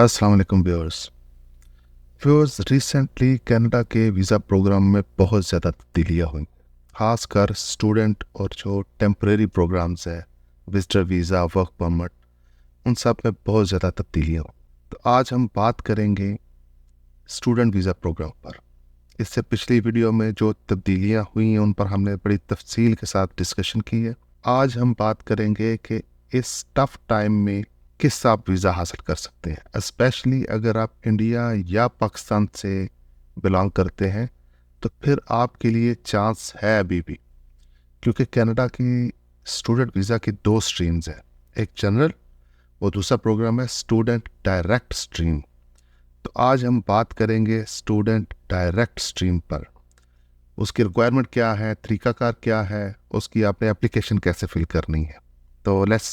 अस्सलाम वालेकुम viewers recently Canada के वीज़ा प्रोग्राम में बहुत ज़्यादा तब्दीलियाँ हुई, ख़ासकर स्टूडेंट और जो टेम्परेरी प्रोग्राम्स है, विजिटर वीज़ा, वर्क परमिट, उन सब में बहुत ज़्यादा तब्दीलियाँ हुई। तो आज हम बात करेंगे स्टूडेंट वीज़ा प्रोग्राम पर। इससे पिछली वीडियो में जो तब्दीलियाँ हुई हैं उन पर हमने बड़ी तफसील के साथ डिस्कशन की है। आज हम बात करेंगे कि इस टफ टाइम में किस आप वीज़ा हासिल कर सकते हैं, स्पेशली अगर आप इंडिया या पाकिस्तान से बिलोंग करते हैं तो फिर आपके लिए चांस है अभी भी, क्योंकि कनाडा की स्टूडेंट वीज़ा की दो स्ट्रीम्स हैं, एक जनरल और दूसरा प्रोग्राम है स्टूडेंट डायरेक्ट स्ट्रीम। तो आज हम बात करेंगे स्टूडेंट डायरेक्ट स्ट्रीम पर। उसकी रिक्वायरमेंट क्या है, तरीकाकार क्या है, उसकी आपने एप्लीकेशन कैसे फिल करनी है। तो लेट्स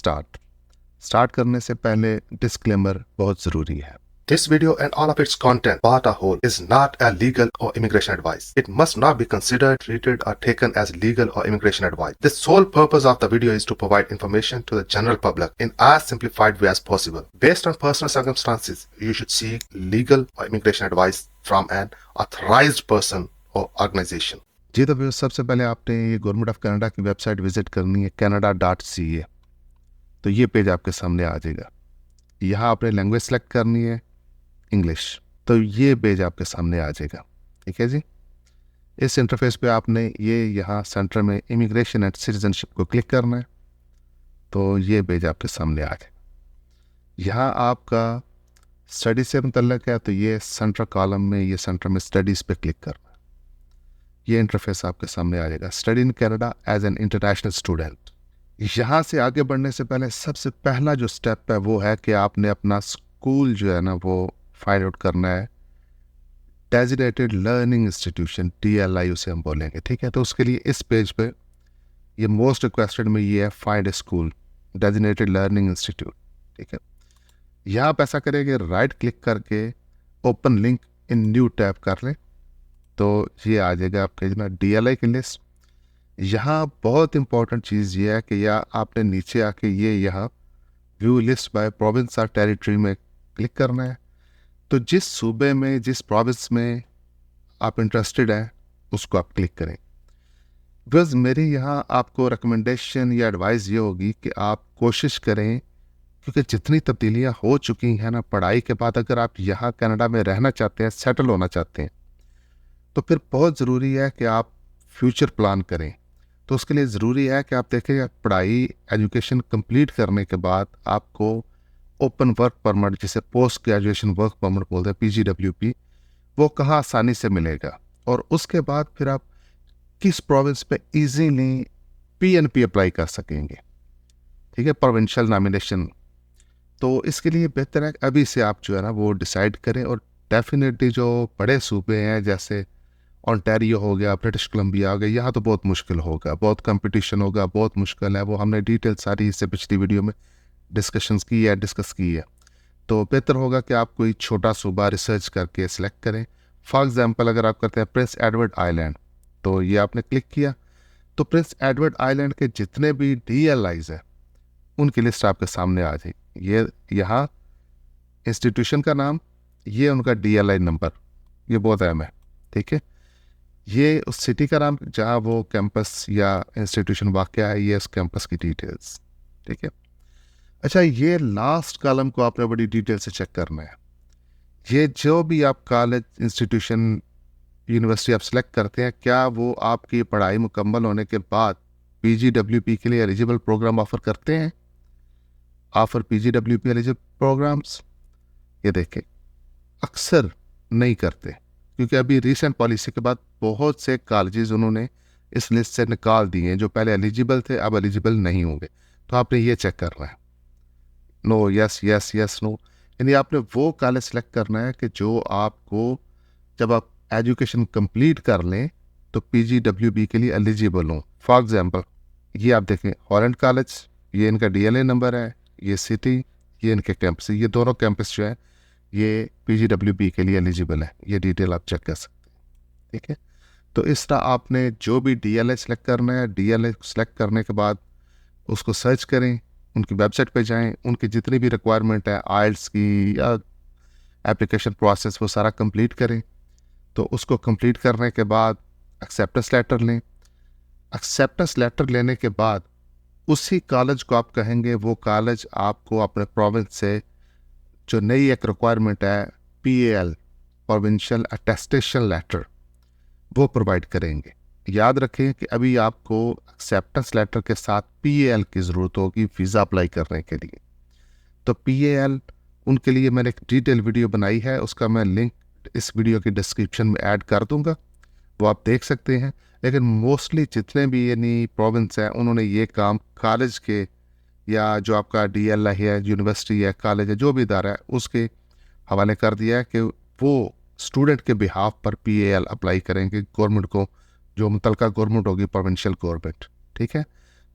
स्टार्ट करने से पहले डिस्क्लेमर बहुत ज़रूरी है। This video and all of its content, part or whole, is not a legal or immigration advice. It must not be considered, treated, or taken as legal or immigration advice. The sole purpose of the video is to provide information to the general public in as simplified way as possible. Based on personal circumstances, you should seek legal or immigration advice from an authorized person or organization. जी तो viewers, सबसे पहले आपने ये government of Canada की website visit करनी है, canada.ca। तो ये पेज आपके सामने आ जाएगा। यहाँ आपने लैंग्वेज सेलेक्ट करनी है, इंग्लिश। तो ये पेज आपके सामने आ जाएगा, ठीक है जी। इस इंटरफेस पे आपने ये यहाँ सेंटर में इमिग्रेशन एंड सिटीजनशिप को क्लिक करना है। तो ये पेज आपके सामने आ जाएगा। यहाँ आपका स्टडी से मुतल्लक है, तो ये सेंटर कॉलम में, ये सेंटर में स्टडीज़ पे क्लिक करना है। ये इंटरफेस आपके सामने आ जाएगा, study in Canada as an international student. यहाँ से आगे बढ़ने से पहले सबसे पहला जो स्टेप है वो है कि आपने अपना स्कूल जो है ना वो फाइंड आउट करना है। डेजिग्नेटेड लर्निंग इंस्टीट्यूशन, DLI उसे हम बोलेंगे, ठीक है। तो उसके लिए इस पेज पे ये मोस्ट रिक्वेस्टेड में ये है, फाइंड ए स्कूल डेजिग्नेटेड लर्निंग इंस्टीट्यूट, ठीक है। यहाँ आप ऐसा करेंगे, राइट क्लिक करके open link in new tab कर लें। तो ये आ जाएगा आपके ना DLI की लिस्ट। यहाँ बहुत इंपॉर्टेंट चीज़ ये है कि या आपने नीचे आके ये यहाँ व्यू लिस्ट बाय प्रोविंस और टेरिटरी में क्लिक करना है। तो जिस सूबे में, जिस प्रोविंस में आप इंटरेस्टेड हैं उसको आप क्लिक करें। बस मेरी यहाँ आपको रिकमेंडेशन या एडवाइस ये होगी कि आप कोशिश करें, क्योंकि जितनी तब्दीलियाँ हो चुकी हैं ना पढ़ाई के बाद, अगर आप यहाँ कनाडा में रहना चाहते हैं, सेटल होना चाहते हैं, तो फिर बहुत ज़रूरी है कि आप फ्यूचर प्लान करें। तो उसके लिए ज़रूरी है कि आप देखें पढ़ाई, एजुकेशन कंप्लीट करने के बाद आपको ओपन वर्क परमिट, जिसे पोस्ट ग्रेजुएशन वर्क परमिट बोलते हैं, PGWP, वो कहाँ आसानी से मिलेगा, और उसके बाद फिर आप किस प्रोविंस पे इजीली PNP अप्लाई कर सकेंगे, ठीक है, प्रोविंशियल नॉमिनेशन। तो इसके लिए बेहतर है अभी से आप जो है ना वो डिसाइड करें। और डेफिनेटली जो बड़े सूबे हैं जैसे ऑन्टेरियो हो गया, ब्रिटिश कोलंबिया हो गया, यहाँ तो बहुत मुश्किल होगा, बहुत कंपटीशन होगा, बहुत मुश्किल है। वो हमने डिटेल सारी इससे पिछली वीडियो में डिस्कस की है। तो बेहतर होगा कि आप कोई छोटा सूबा रिसर्च करके सिलेक्ट करें। फॉर एग्जांपल अगर आप करते हैं प्रिंस एडवर्ड आइलैंड, तो ये आपने क्लिक किया तो प्रिंस एडवर्ड आइलैंड के जितने भी DLIs हैं उनकी लिस्ट आपके सामने आ जाएगी। ये यहाँ इंस्टीट्यूशन का नाम, ये उनका DLI नंबर, ये बहुत अहम है, ठीक है। ये उस सिटी का नाम जहाँ वो कैंपस या इंस्टीट्यूशन वाक़या है, ये उस कैंपस की डिटेल्स, ठीक है। अच्छा, ये लास्ट कॉलम को आपने बड़ी डिटेल से चेक करना है। ये जो भी आप कॉलेज, इंस्टीट्यूशन, यूनिवर्सिटी आप सेलेक्ट करते हैं, क्या वो आपकी पढ़ाई मुकम्मल होने के बाद PGWP के लिए एलिजिबल प्रोग्राम ऑफ़र करते हैं। ऑफ़र PGWP एलिजिबल प्रोग्राम्स, ये देखें, अक्सर नहीं करते, क्योंकि अभी रीसेंट पॉलिसी के बाद बहुत से कॉलेजेस उन्होंने इस लिस्ट से निकाल दिए हैं। जो पहले एलिजिबल थे अब एलिजिबल नहीं होंगे। तो आपने ये चेक करना है, no, yes yes yes no, यानी आपने वो कॉलेज सेलेक्ट करना है कि जो आपको, जब आप एजुकेशन कंप्लीट कर लें तो PGWP के लिए एलिजिबल हों। फॉर एग्जांपल ये आप देखें, हॉलैंड कॉलेज, ये इनका DLA नंबर है, ये सिटी, ये इनके कैंपस, ये दोनों कैंपस जो है ये PGWP के लिए एलिजिबल है। ये डिटेल आप चेक कर सकते हैं, ठीक है। तो इस तरह आपने जो भी DLA सेलेक्ट करना है, DLA सेलेक्ट करने के बाद उसको सर्च करें, उनकी वेबसाइट पे जाएं, उनकी जितनी भी रिक्वायरमेंट है IELTS की या एप्लीकेशन प्रोसेस वो सारा कंप्लीट करें। तो उसको कंप्लीट करने के बाद एक्सेप्टेंस लेटर लें। एक्सेप्टेंस लेटर लेने के बाद उसी कॉलेज को आप कहेंगे वो कॉलेज आपको अपने प्रोविंस से जो नई एक रिक्वायरमेंट है PAL, प्रोविंशियल अटेस्टेशन लेटर, वो प्रोवाइड करेंगे। याद रखें कि अभी आपको एक्सेप्टेंस लेटर के साथ PAL की ज़रूरत होगी वीज़ा अप्लाई करने के लिए। तो PAL उनके लिए मैंने एक डिटेल वीडियो बनाई है, उसका मैं लिंक इस वीडियो की डिस्क्रिप्शन में ऐड कर दूंगा, वो आप देख सकते हैं। लेकिन मोस्टली जितने भी यानी प्रोविंस हैं उन्होंने ये काम कॉलेज के या जो आपका DLI है, यूनिवर्सिटी है, कॉलेज है, जो भी इदारा है उसके हवाले कर दिया है कि वो स्टूडेंट के बिहाफ पर PAL अप्लाई करेंगे गवर्नमेंट को, जो मुतलका गवर्नमेंट होगी, प्रोविंशियल गवर्नमेंट। ठीक है,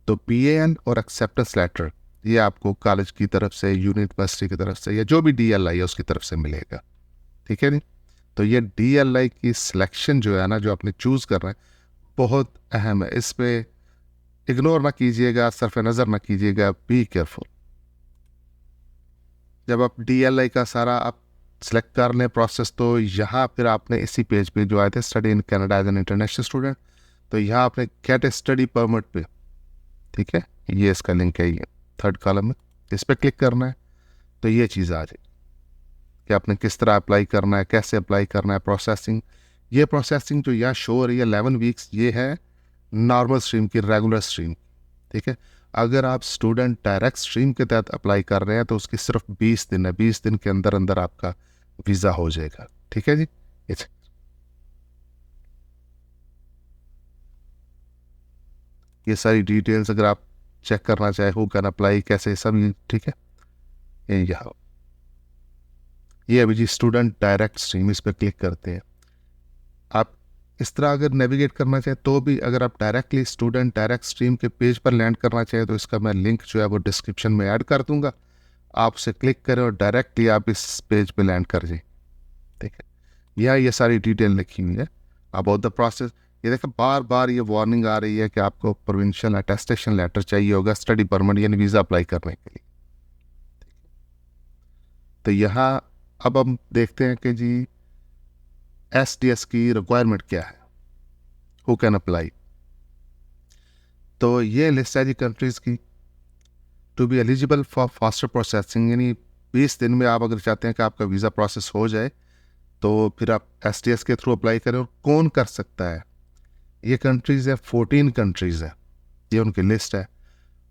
तो PAL और एक्सेप्टेंस लेटर ये आपको कॉलेज की तरफ से, यूनिवर्सिटी की तरफ से, या जो भी DLI है उसकी तरफ से मिलेगा। ठीक है नी। तो ये DLI की सिलेक्शन जो है ना, जो आपने चूज़ कर रहे हैं, बहुत अहम है। इस पे इग्नोर ना कीजिएगा, सरफ नज़र ना कीजिएगा, बी केयरफुल। जब आप DLI का सारा आप सेलेक्ट कर लें प्रोसेस, तो यहाँ फिर आपने इसी पेज पे जो आए थे study in Canada as an international student, तो यहाँ आपने गेट ए स्टडी परमिट पे, ठीक है, ये इसका लिंक है, ये थर्ड कॉलम में, इस पर क्लिक करना है तो ये चीज़ आ जाएगी कि आपने किस तरह अप्लाई करना है, कैसे अप्लाई करना है, प्रोसेसिंग। ये प्रोसेसिंग जो यहाँ शो हो रही है 11 वीक्स, ये है नॉर्मल स्ट्रीम की, रेगुलर स्ट्रीम। ठीक है, अगर आप स्टूडेंट डायरेक्ट स्ट्रीम के तहत अप्लाई कर रहे हैं तो उसकी सिर्फ 20 दिन है, 20 दिन के अंदर अंदर आपका वीज़ा हो जाएगा। ठीक है जी, ये सारी डिटेल्स अगर आप चेक करना चाहे, हु कैन अप्लाई, कैसे, सब ये ठीक है। यहाँ ये अभी जी स्टूडेंट डायरेक्ट स्ट्रीम, इस पर क्लिक करते हैं। आप इस तरह अगर नेविगेट करना चाहें तो भी, अगर आप डायरेक्टली स्टूडेंट डायरेक्ट स्ट्रीम के पेज पर लैंड करना चाहें तो इसका मैं लिंक जो है वो डिस्क्रिप्शन में ऐड कर दूंगा, आप उसे क्लिक करें और डायरेक्टली आप इस पेज पे लैंड कर जाए। ठीक है, यहाँ ये सारी डिटेल लिखी हुई है अबाउट द प्रोसेस। ये देखें बार बार ये वार्निंग आ रही है कि आपको प्रोविंशियल अटेस्टेशन लेटर चाहिए होगा स्टडी परमिट यानी वीज़ा अप्लाई करने के लिए। तो यहाँ अब हम देखते हैं कि जी SDS की रिक्वायरमेंट क्या है, हु कैन अप्लाई। तो ये लिस्ट है जी कंट्रीज़ की। To be eligible for faster processing, यानी 20 दिन में आप अगर चाहते हैं कि आपका वीज़ा प्रोसेस हो जाए तो फिर आप SDS के थ्रू अप्लाई करें। और कौन कर सकता है, ये कंट्रीज़ है, 14 कंट्रीज़ हैं, ये उनकी लिस्ट है।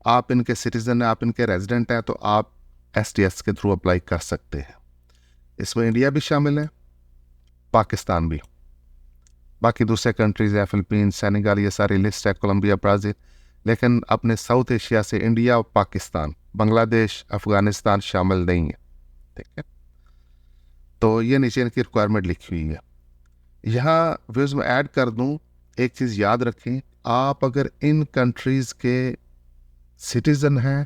आप इनके सिटीज़न हैं, आप इनके रेजिडेंट हैं, तो आप SDS के थ्रू अप्लाई कर सकते हैं। इसमें इंडिया भी शामिल है, पाकिस्तान भी, बाकी दूसरे कंट्रीज़ है, फिलिपीन, सेनेगल, ये सारी लिस्ट है, कोलंबिया, ब्राज़ील। लेकिन अपने साउथ एशिया से इंडिया और पाकिस्तान, बांग्लादेश, अफ़गानिस्तान शामिल नहीं है। ठीक है, तो ये नीचे इनकी रिक्वायरमेंट लिखी हुई है। यहाँ व्यूज़ में ऐड कर दूँ, एक चीज़ याद रखें, आप अगर इन कंट्रीज़ के सिटीज़न हैं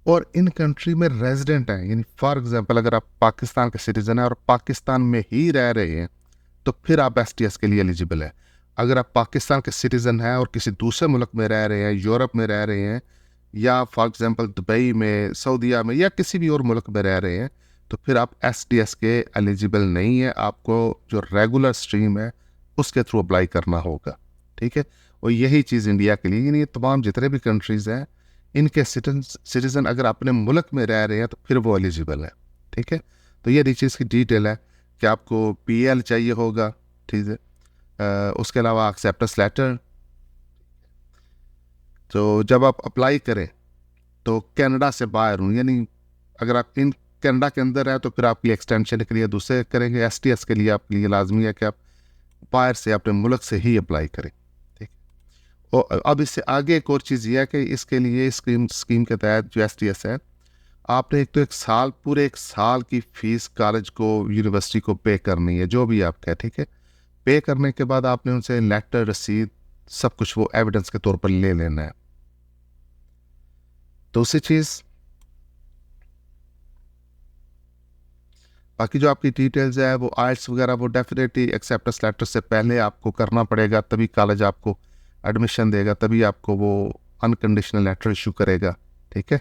और इन कंट्री में रेजिडेंट हैं, यानी फॉर एग्जांपल अगर आप पाकिस्तान के सिटीज़न हैं और पाकिस्तान में ही रह रहे हैं, तो फिर आप SDS के लिए एलिजिबल है। अगर आप पाकिस्तान के सिटीज़न हैं और किसी दूसरे मुल्क में रह रहे हैं, यूरोप में रह रहे हैं, या फॉर एग्जांपल दुबई में, सऊदीया में, या किसी भी और मुल्क में रह रहे हैं, तो फिर आप SDS के एलिजिबल नहीं है। आपको जो रेगुलर स्ट्रीम है उसके थ्रू अप्लाई करना होगा। ठीक है, और यही चीज़ इंडिया के लिए, यानी तमाम जितने भी कंट्रीज़ हैं इनके सिटीज़न अगर अपने मुल्क में रह रहे हैं तो फिर वो एलिजिबल है। ठीक है, तो ये चीज़ की डिटेल है कि आपको PAL चाहिए होगा। ठीक है, उसके अलावा एक्सेप्टेंस लेटर। तो जब आप अप्लाई करें तो कनाडा से बाहर हूँ, यानी अगर आप इन कनाडा के अंदर है तो फिर आपकी एक्सटेंशन के लिए दूसरे करेंगे। SDS के लिए आपके लिए लाजमी है कि आप बाहर से, अपने मुल्क से ही अप्लाई करें। ठीक, और अब इससे आगे एक और चीज़ ये है कि इसके लिए स्कीम के तहत जो SDS है, आपने एक तो पूरे एक साल की फ़ीस कॉलेज को, यूनिवर्सिटी को पे करनी है, जो भी आपका है। ठीक है, पे करने के बाद आपने उनसे लेटर, रसीद, सब कुछ वो एविडेंस के तौर पर ले लेना है। दूसरी चीज़, बाकी जो आपकी डिटेल्स है वो IELTS वगैरह वो डेफिनेटली एक्सेप्टेंस लेटर से पहले आपको करना पड़ेगा, तभी कॉलेज आपको एडमिशन देगा, तभी आपको वो अनकंडीशनल लेटर इशू करेगा। ठीक है,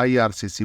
IRCC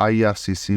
IRCC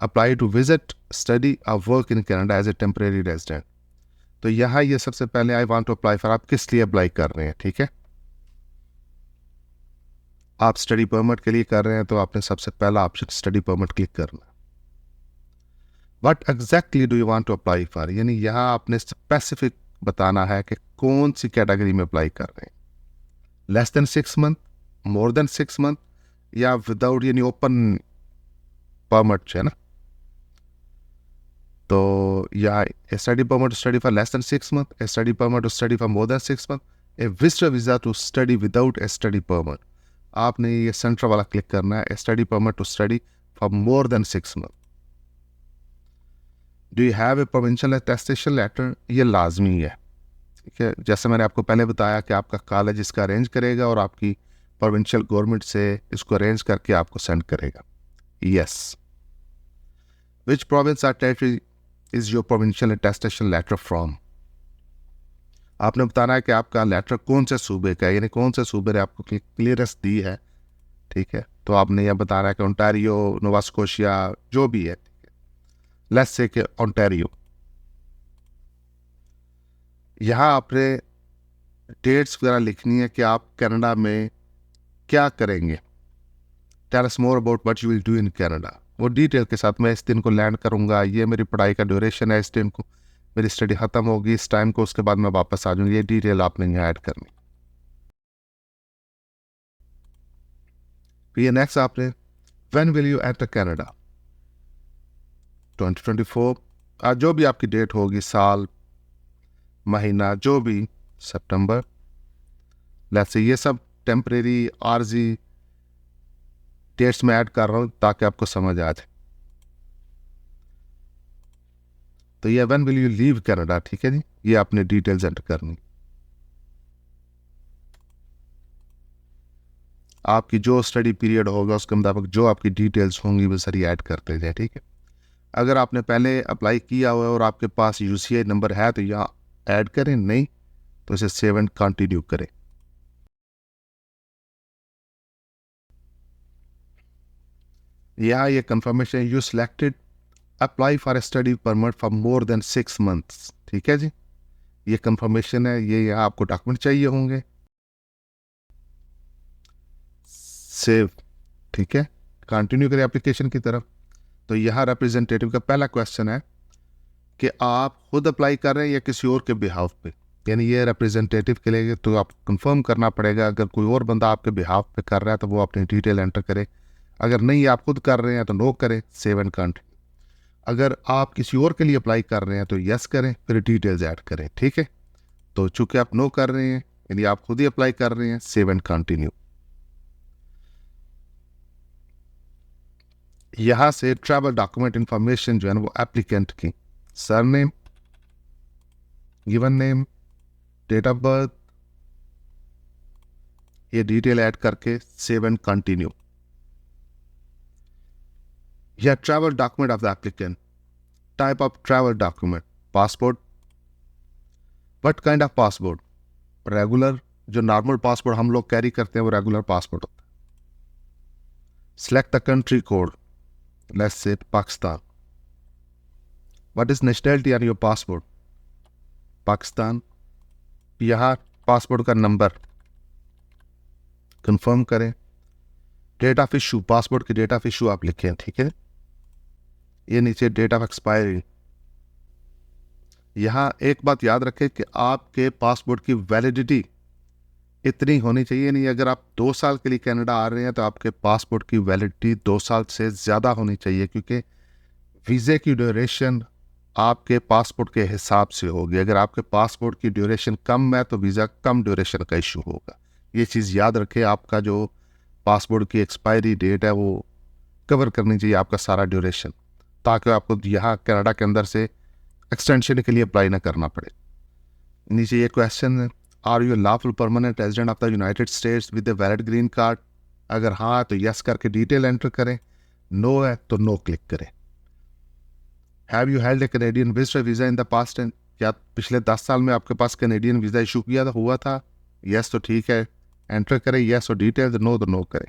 apply to visit study or work in Canada as a temporary resident. तो यहाँ ये सबसे पहले I want to apply for, आप किस लिए अप्लाई कर रहे हैं, ठीक है. आप स्टडी परमिट के लिए कर रहे हैं तो आपने सबसे पहला ऑप्शन स्टडी परमिट क्लिक करना. What exactly do you want to apply for, यानी यहाँ आपने स्पेसिफिक बताना है कि कौन सी कैटेगरी में अप्लाई कर रहे हैं. Less than 6 month, more than 6 month, या विदाउट यानी ओपन परमिट है ना. तो या study permit to study for less than 6 month, study permit to study for more than 6 month, a visitor visa to study without a study permit. आपने ये center वाला click करना है, study permit to study for more than 6 month. Do you have a provincial attestation letter, ये लाजमी है, ठीक है. जैसे मैंने आपको पहले बताया कि आपका कॉलेज इसका अरेंज करेगा और आपकी प्रोविंशियल गवर्नमेंट से इसको अरेंज करके आपको सेंड करेगा. यस. विच प्रोविंस और territory is your provincial attestation letter from. आपने बताना है कि आपका लेटर कौन से सूबे का है, यानी कौन से सूबे ने आपको क्लियरेंस दी है, ठीक है. तो आपने यह बताना है कि ओंटारियो, नोवा स्कोशिया, जो भी है, ठीक है. लेट्स से कि ओंटारियो. यहाँ आपने डेट्स वगैरह लिखनी है कि आप कनाडा में क्या करेंगे. Tell us more about what you will do in Canada. वो डिटेल के साथ, मैं इस दिन को लैंड करूँगा, ये मेरी पढ़ाई का ड्यूरेशन है, इस दिन को मेरी स्टडी ख़त्म होगी, इस टाइम को, उसके बाद मैं वापस आ जाऊँगी. ये डिटेल आपने यहाँ ऐड करनी. फिर ये नेक्स्ट आपने when will you enter Canada. 2024, जो भी आपकी डेट होगी, साल, महीना, जो भी, सितंबर. लेट्स से ये सब टेम्परेरी आरजी डेट्स में ऐड कर रहा हूँ ताकि आपको समझ आ जाए. तो ये when will you leave Canada, ठीक है जी. ये आपने डिटेल्स एंटर करनी. आपकी जो स्टडी पीरियड होगा उसके मुताबिक जो आपकी डिटेल्स होंगी वो सारी ऐड करते जाए, ठीक है. अगर आपने पहले अप्लाई किया हुआ है और आपके पास यूसीआई नंबर है तो यहाँ ऐड करें, नहीं तो इसे सेव एंड कंटिन्यू करें. यहाँ ये confirmation you selected apply for A study permit for more than 6 months, ठीक है जी. ये कंफर्मेशन है, ये यहाँ आपको डॉक्यूमेंट चाहिए होंगे. सेव, ठीक है. कंटिन्यू करें एप्लीकेशन की तरफ. तो यहाँ रिप्रेजेंटेटिव का पहला क्वेश्चन है कि आप खुद अप्लाई कर रहे हैं या किसी और के बिहाफ पे, यानी ये रिप्रेजेंटेटिव के लिए तो आप कंफर्म करना पड़ेगा. अगर कोई और बंदा आपके बिहाफ पे कर रहा है तो वो अपनी डिटेल एंटर करे. अगर नहीं आप खुद कर रहे हैं तो नो करें, सेव एंड कंटिन्यू. अगर आप किसी और के लिए अप्लाई कर रहे हैं तो यस करें, फिर डिटेल्स ऐड करें, ठीक है. तो चूंकि आप नो कर रहे हैं यानी आप खुद ही अप्लाई कर रहे हैं, सेव एंड कंटिन्यू. यहाँ से ट्रैवल डॉक्यूमेंट इंफॉर्मेशन जो है ना वो एप्लीकेंट की surname, given name, date of birth, ये डिटेल ऐड करके सेव एंड कंटिन्यू. या travel document of the applicant. Type of travel document, passport. What kind of passport, regular, जो नॉर्मल पासपोर्ट हम लोग कैरी करते हैं वो रेगुलर पासपोर्ट होता है. Select the country code, let's say Pakistan. What is nationality on your passport, Pakistan. यहाँ passport का नंबर कंफर्म करें. डेट ऑफ इशू, पासपोर्ट की डेट ऑफ इशू आप लिखें, ठीक है. ये नीचे डेट ऑफ एक्सपायरी. यहाँ एक बात याद रखें कि आपके पासपोर्ट की वैलिडिटी इतनी होनी चाहिए नहीं. अगर आप 2 साल के लिए कनाडा आ रहे हैं तो आपके पासपोर्ट की वैलिडिटी 2 साल से ज़्यादा होनी चाहिए, क्योंकि वीज़े की ड्यूरेशन आपके पासपोर्ट के हिसाब से होगी. अगर आपके पासपोर्ट की ड्यूरेशन कम है तो वीज़ा कम ड्यूरेशन का इशू होगा. ये चीज़ याद रखें. आपका जो पासपोर्ट की एक्सपायरी डेट है वो कवर करनी चाहिए आपका सारा ड्यूरेशन, ताकि आपको यहाँ कनाडा के अंदर से एक्सटेंशन के लिए अप्लाई ना करना पड़े. नीचे ये क्वेश्चन है, are you lawful permanent resident of the United States with a valid green card. अगर हाँ तो यस करके डिटेल एंटर करें, नो है तो नो क्लिक करें. Have you held A Canadian visitor visa in the past and, क्या पिछले 10 साल में आपके पास कैनेडियन वीज़ा इशू किया हुआ था. यस तो ठीक है, एंटर करें यस और डिटेल्स, नो तो नो करें.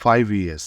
5 years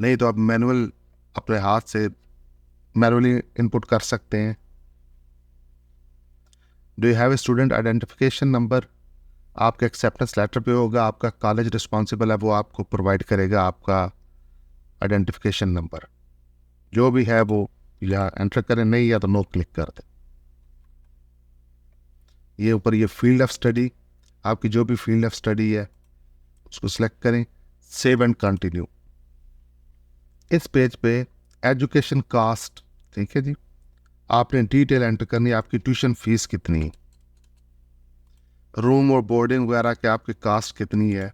नहीं तो आप मैनुअल अपने हाथ से मैनुअली इनपुट कर सकते हैं। Do you have a student identification number, आपका एक्सेप्टेंस लेटर पे होगा, आपका कॉलेज रिस्पॉन्सिबल है वो आपको प्रोवाइड करेगा आपका आइडेंटिफिकेशन नंबर, जो भी है वो या एंटर करें, नहीं या तो नो क्लिक कर दें। ये ऊपर ये फील्ड ऑफ स्टडी, आपकी जो भी फील्ड ऑफ स्टडी है उसको सिलेक्ट करें, सेव एंड कंटिन्यू। इस पेज पे एजुकेशन कास्ट, ठीक है जी, आपने डिटेल एंटर करनी है, आपकी ट्यूशन फीस कितनी है, रूम और बोर्डिंग वगैरह के आपकी कास्ट कितनी है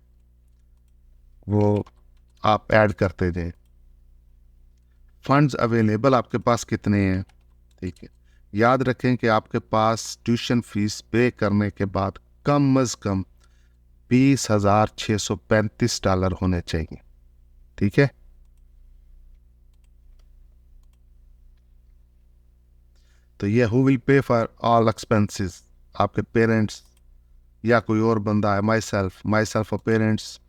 वो आप ऐड करते जाएं। फंड्स अवेलेबल आपके पास कितने हैं, ठीक है। याद रखें कि आपके पास ट्यूशन फीस पे करने के बाद कम अज कम $20,635 होने चाहिए, ठीक है। तो ये who will pay for all expenses, आपके पेरेंट्स या कोई और बंदा है, माई सेल्फ और parents.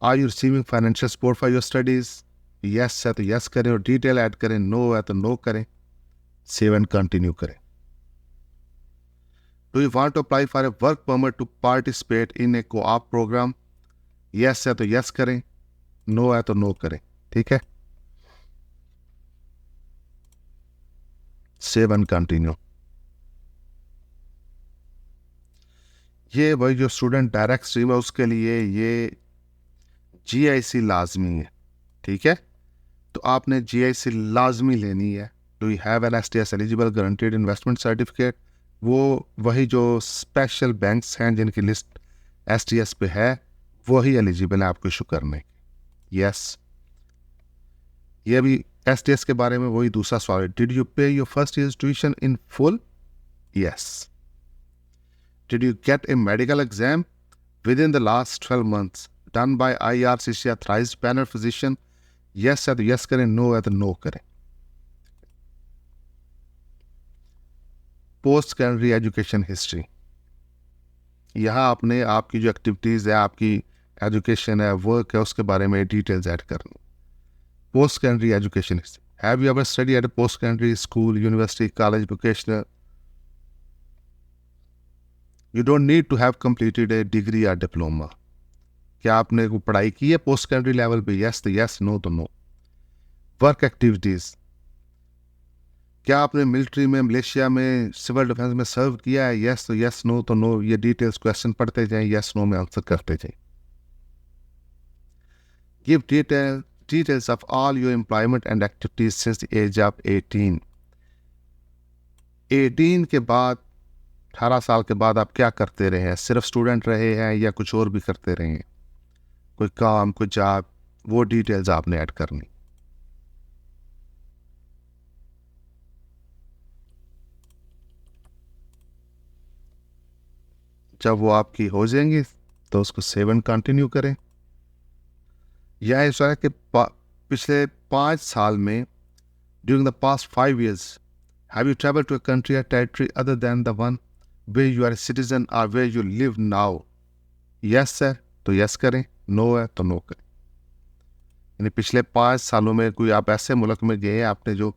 Are you receiving financial support for your studies, yes है तो यस करें और डिटेल ऐड करें, नो है तो नो करें, सेव एंड कंटिन्यू करें। Do you want to apply for a work permit to participate in a co-op program, yes है तो यस करें, नो है तो नो करें, ठीक है। Save and continue. ये वही जो स्टूडेंट डायरेक्ट स्ट्रीम है उसके लिए ये GIC लाजमी है, ठीक है। तो आपने GIC लाजमी लेनी है। Do you have an STS eligible guaranteed investment certificate, वो वही जो स्पेशल बैंक्स हैं जिनकी लिस्ट STS पे है वही एलिजिबल है आपको इशू करने की, यस। ये भी STS के बारे में वही दूसरा सवाल है, डिड यू पे your first year tuition in full, yes. Did you get A medical exam with in the last 12 months done by IRCC authorized panel physician, yes है तो yes करें, no है तो no करें। पोस्ट सेकेंडरी एजुकेशन हिस्ट्री, यहाँ आपने आपकी जो एक्टिविटीज़ है, आपकी एजुकेशन है, वर्क है, उसके बारे में डिटेल्स ऐड करनी। Post secondary education history, have you ever study at a post secondary school, university, college, vocational, you don't need to have completed a degree या डिप्लोमा, क्या आपने कोई पढ़ाई की है पोस्ट सेकेंडरी लेवल पे, यस तो यस, नो तो नो। वर्क एक्टिविटीज़, क्या आपने मिलिट्री में, मलेशिया में, सिविल डिफेंस में सर्व किया है, यस तो यस, नो तो नो। ये डिटेल्स क्वेश्चन पढ़ते जाएं, यस नो में आंसर करते जाएं। Give details of all your employment and activities since the age of 18 के बाद, 18 साल के बाद आप क्या करते रहे हैं, सिर्फ स्टूडेंट रहे हैं या कुछ और भी करते रहे हैं, कोई काम, कोई जॉब, वो डिटेल्स आपने ऐड करनी। जब वो आपकी हो जाएंगी तो उसको सेव एंड कंटिन्यू करें। यह इस है कि पिछले 5 साल में, during the past 5 years, have you travel to a country or territory other than the one where you are a citizen or where you live now, yes है तो yes करें, no है तो no करें। यानी पिछले 5 सालों में कोई आप ऐसे मुल्क में गए हैं आपने जो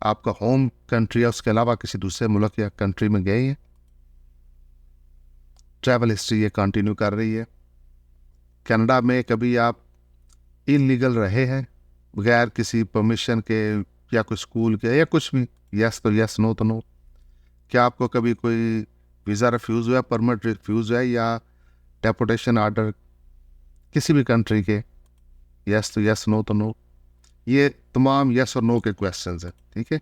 आपका होम कंट्री है उसके अलावा किसी दूसरे मुल्क या कंट्री में गए हैं, ट्रैवल हिस्ट्री ये कंटिन्यू कर रही है। कनाडा में कभी आप इलीगल रहे हैं बगैर किसी परमिशन के या कोई स्कूल के या कुछ भी, यस तो यस, नो तो नो। क्या आपको कभी कोई वीज़ा रिफ्यूज़ हुआ, परमिट रिफ्यूज़ हुआ या डेपोटेशन आर्डर किसी भी कंट्री के, यस तो यस, नो तो नो। ये तमाम यस और नो के क्वेश्चंस हैं, ठीक है।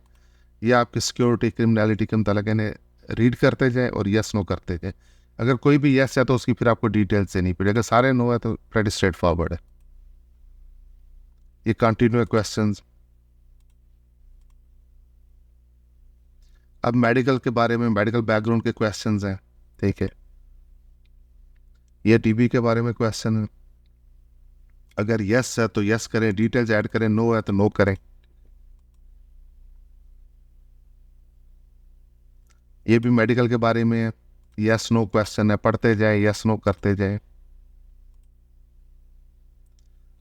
ये आपकी सिक्योरिटी, क्रिमिनलिटी के मतलब इन्हें रीड करते जाएं और यस नो करते जाएं। अगर कोई भी यस है तो उसकी फिर आपको डिटेल्स देनी पड़ेगी, अगर सारे नो है तो प्रेटी स्ट्रेट फॉरवर्ड है। ये कंटिन्यू क्वेश्चंस। अब मेडिकल के बारे में, मेडिकल बैकग्राउंड के क्वेश्चंस हैं, ठीक है। ये टीबी के बारे में क्वेश्चन है, अगर यस है तो यस करें, डिटेल्स ऐड करें, नो है तो नो करें। ये भी मेडिकल के बारे में है, यस नो क्वेश्चन है, पढ़ते जाए, यस नो करते जाए।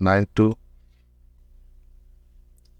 92،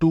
2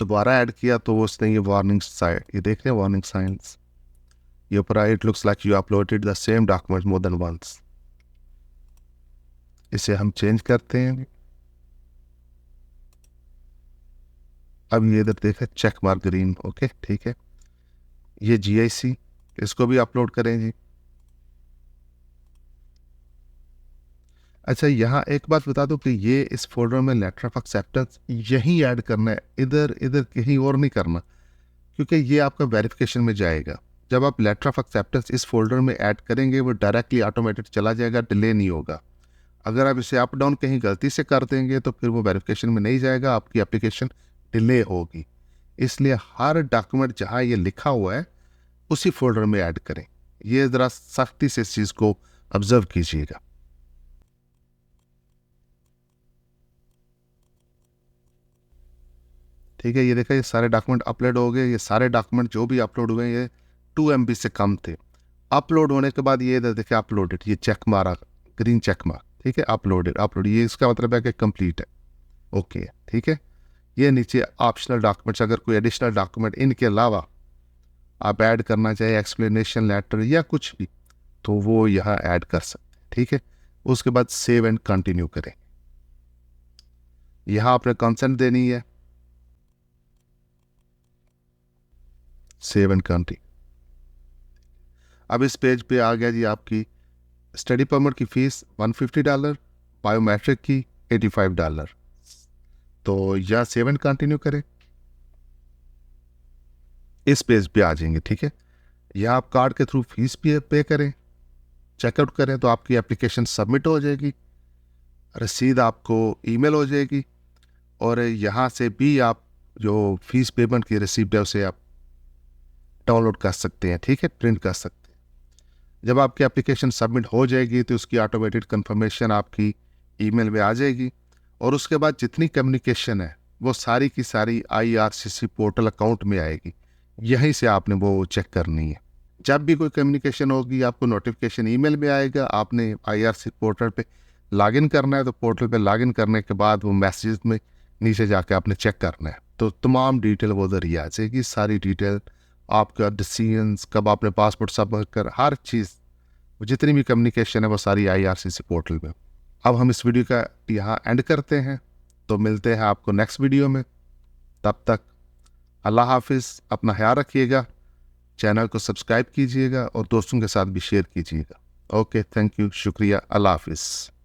दोबारा ऐड किया तो वो उसने ये वार्निंग साइन, ये देख रहे हैं वार्निंग साइंस, ये ऊपर it looks like you uploaded the same document more than once. इसे हम चेंज करते हैं। अब ये इधर देखें चेक मार्क ग्रीन, ओके ठीक है। ये GIC, इसको भी अपलोड करें जी। अच्छा, यहाँ एक बात बता दूं कि ये इस फोल्डर में लेटर ऑफ एक्सेप्टेंस यहीं ऐड करना है, इधर इधर कहीं और नहीं करना, क्योंकि ये आपका वेरिफिकेशन में जाएगा। जब आप लेटर ऑफ एक्सेप्टेंस इस फोल्डर में ऐड करेंगे वो डायरेक्टली ऑटोमेटेड चला जाएगा, डिले नहीं होगा। अगर आप इसे अप डाउन कहीं गलती से कर देंगे तो फिर वो वेरिफिकेशन में नहीं जाएगा, आपकी एप्लीकेशन डिले होगी। इसलिए हर डॉक्यूमेंट जहाँ ये लिखा हुआ है उसी फोल्डर में ऐड करें। ये ज़रा सख्ती से इस चीज़ को ऑब्जर्व कीजिएगा। ठीक है, ये देखा ये सारे डॉक्यूमेंट अपलोड हो गए। ये सारे डॉक्यूमेंट जो भी अपलोड हुए ये 2 MB से कम थे। अपलोड होने के बाद ये इधर देखे अपलोडेड, ये चेक मारा, ग्रीन चेक मार्क, ठीक है, अपलोडेड अपलोड, ये इसका मतलब है कि कंप्लीट है, ओके ठीक है। ये नीचे ऑप्शनल डॉक्यूमेंट्स, अगर कोई एडिशनल डॉक्यूमेंट इनके अलावा आप ऐड करना चाहे, एक्सप्लेनेशन लेटर या कुछ भी, तो वो यहाँ ऐड कर सकते हैं, ठीक है। उसके बाद सेव एंड कंटिन्यू करें। यहाँ आपने कंसेंट देनी है, सेव एंड कंटिन्यू। अब इस पेज पे आ गया जी आपकी स्टडी परमिट की फीस $150, बायोमेट्रिक की $85। तो या सेव एंड कंटिन्यू करें, इस पेज पे आ जाएंगे, ठीक है। या आप कार्ड के थ्रू फीस पे करें, चेकआउट करें तो आपकी एप्लीकेशन सबमिट हो जाएगी, रसीद आपको ईमेल हो जाएगी, और यहाँ से भी आप जो फीस पेमेंट की रिसीप्ट है उसे आप डाउनलोड कर सकते हैं, ठीक है, प्रिंट कर सकते हैं। जब आपकी एप्लीकेशन सबमिट हो जाएगी तो उसकी ऑटोमेटेड कंफर्मेशन आपकी ईमेल में आ जाएगी, और उसके बाद जितनी कम्युनिकेशन है वो सारी की सारी IRCC पोर्टल अकाउंट में आएगी। यहीं से आपने वो चेक करनी है। जब भी कोई कम्युनिकेशन होगी आपको नोटिफिकेशन ईमेल में आएगा, आपने IRCC पोर्टल पे लॉगिन करना है, तो पोर्टल पे लॉगिन करने के बाद वो मैसेज में नीचे जाके आपने चेक करना है, तो तमाम डिटेल वो उधर ही आ जाएगी। सारी डिटेल आपका डिसीजंस, कब आपने पासपोर्ट सबमिट कर, हर चीज़, जितनी भी कम्युनिकेशन है वो सारी IRCC पोर्टल में। अब हम इस वीडियो का यहाँ एंड करते हैं, तो मिलते हैं आपको नेक्स्ट वीडियो में। तब तक अल्लाह हाफिज़, अपना ख्याल रखिएगा, चैनल को सब्सक्राइब कीजिएगा और दोस्तों के साथ भी शेयर कीजिएगा। ओके, थैंक यू, शुक्रिया, अल्लाह हाफिज़।